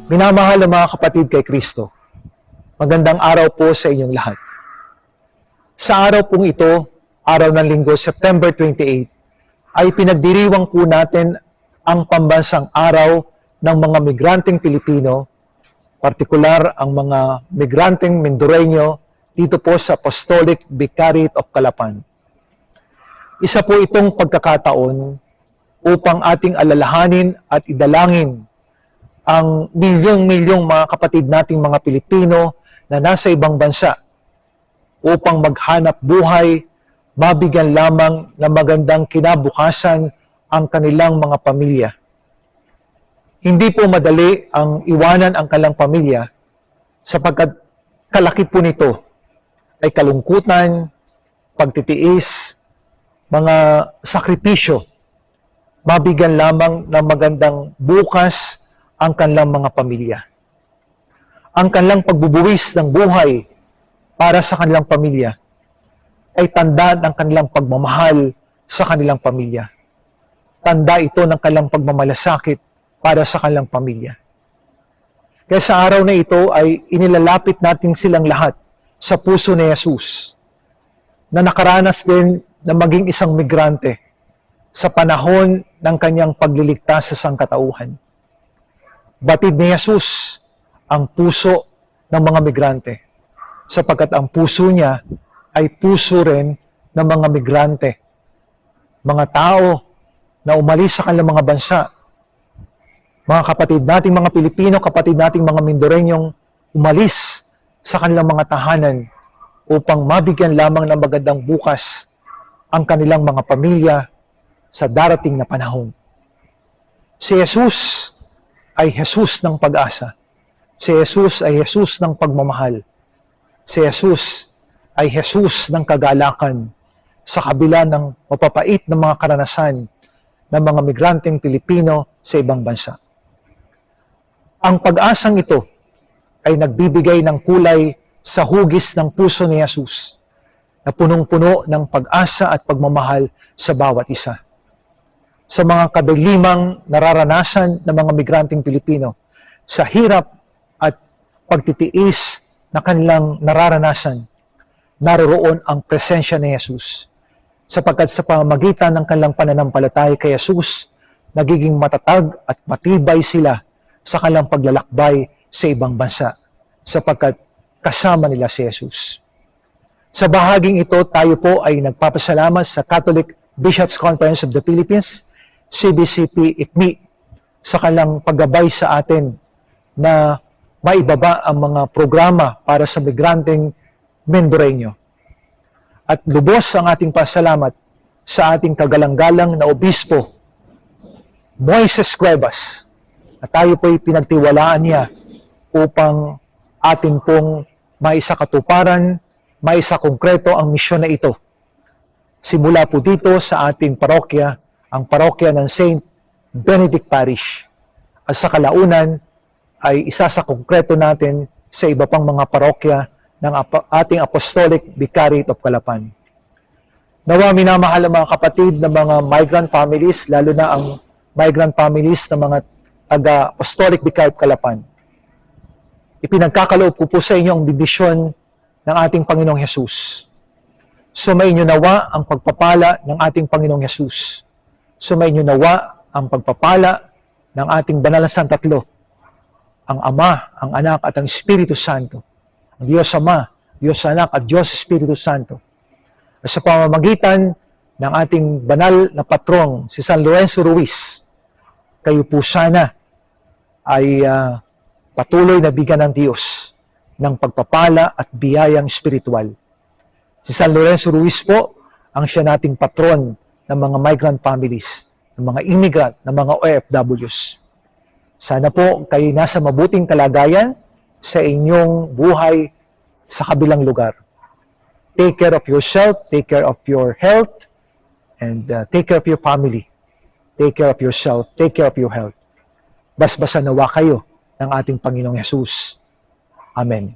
Minamahal ng mga kapatid kay Kristo, magandang araw po sa inyong lahat. Sa araw pong ito, araw ng Linggo, September 28, ay pinagdiriwang po natin ang pambansang araw ng mga migranteng Pilipino, partikular ang mga migranteng Mindoreño dito po sa Apostolic Vicariate of Calapan. Isa po itong pagkakataon upang ating alalahanin at idalangin ang milyong-milyong mga kapatid nating mga Pilipino na nasa ibang bansa upang maghanap buhay, mabigyan lamang ng magandang kinabukasan ang kanilang mga pamilya. Hindi po madali ang iwanan ang kanilang pamilya sapagkat kalaki po nito ay kalungkutan, pagtitiis, mga sakripisyo, mabigyan lamang ng magandang bukas ang kanilang mga pamilya. Ang kanilang pagbubuwis ng buhay para sa kanilang pamilya ay tanda ng kanilang pagmamahal sa kanilang pamilya. Tanda ito ng kanilang pagmamalasakit para sa kanilang pamilya. Kaya sa araw na ito ay inilalapit natin silang lahat sa puso ni Jesus na nakaranas din na maging isang migrante sa panahon ng kanyang pagliligtas sa sangkatauhan. Batid ni Jesus ang puso ng mga migrante sapagkat ang puso niya ay puso rin ng mga migrante. Mga tao na umalis sa kanilang mga bansa. Mga kapatid nating mga Pilipino, kapatid nating mga Mindoreñong umalis sa kanilang mga tahanan upang mabigyan lamang ng magandang bukas ang kanilang mga pamilya sa darating na panahon. Si Jesus ay Jesus ng pag-asa. Si Jesus ay Jesus ng pagmamahal. Si Jesus ay Jesus ng kagalakan sa kabila ng mapapait na mga karanasan ng mga migranteng Pilipino sa ibang bansa. Ang pag-asang ito ay nagbibigay ng kulay sa hugis ng puso ni Jesus na punong-puno ng pag-asa at pagmamahal sa bawat isa. Sa mga kadilimang nararanasan ng mga migranteng Pilipino, sa hirap at pagtitiis na kanilang nararanasan, naroroon ang presensya ni Jesus. Sapagkat sa pamamagitan ng kanilang pananampalataya kay Jesus, nagiging matatag at matibay sila sa kanilang paglalakbay sa ibang bansa, sapagkat kasama nila si Jesus. Sa bahaging ito, tayo po ay nagpapasalamat sa Catholic Bishops' Conference of the Philippines, CBCP ICMI, sa kanilang paggabay sa atin na maibaba ang mga programa para sa migranteng Mindoreño. At lubos ang ating pasalamat sa ating kagalang-galang na obispo, Moises Cuevas, na tayo po'y pinagtiwalaan niya upang atin pong maisakatuparan, maisakongkreto ang misyon na ito. Simula po dito sa ating parokya, ang parokya ng St. Benedict Parish. At sa kalaunan ay isa sa konkreto natin sa iba pang mga parokya ng ating Apostolic Vicariate of Calapan. Nawa minamahal ang mga kapatid ng mga migrant families, lalo na ang migrant families ng mga taga-Apostolic Vicariate of Calapan. Ipinagkakaloob ko po sa inyo ang bendisyon ng ating Panginoong Jesus. Sumainyo nawa ang pagpapala ng ating Panginoong Jesus. Sumainyo nawa ang pagpapala ng ating banal na Santatlo, ang Ama, ang Anak at ang Espiritu Santo. Ang Diyos Ama, Diyos Anak at Diyos Espiritu Santo. At sa pamamagitan ng ating banal na patrong, si San Lorenzo Ruiz, kayo po sana ay patuloy na bigyan ng Diyos ng pagpapala at biyayang espiritual. Si San Lorenzo Ruiz po, ang siya nating patron ng mga migrant families, ng mga immigrant, ng mga OFWs. Sana po kayo nasa mabuting kalagayan sa inyong buhay sa kabilang lugar. Take care of yourself, take care of your health, and take care of your family. Take care of yourself, take care of your health. Basbasan nawa kayo ng ating Panginoong Jesus. Amen.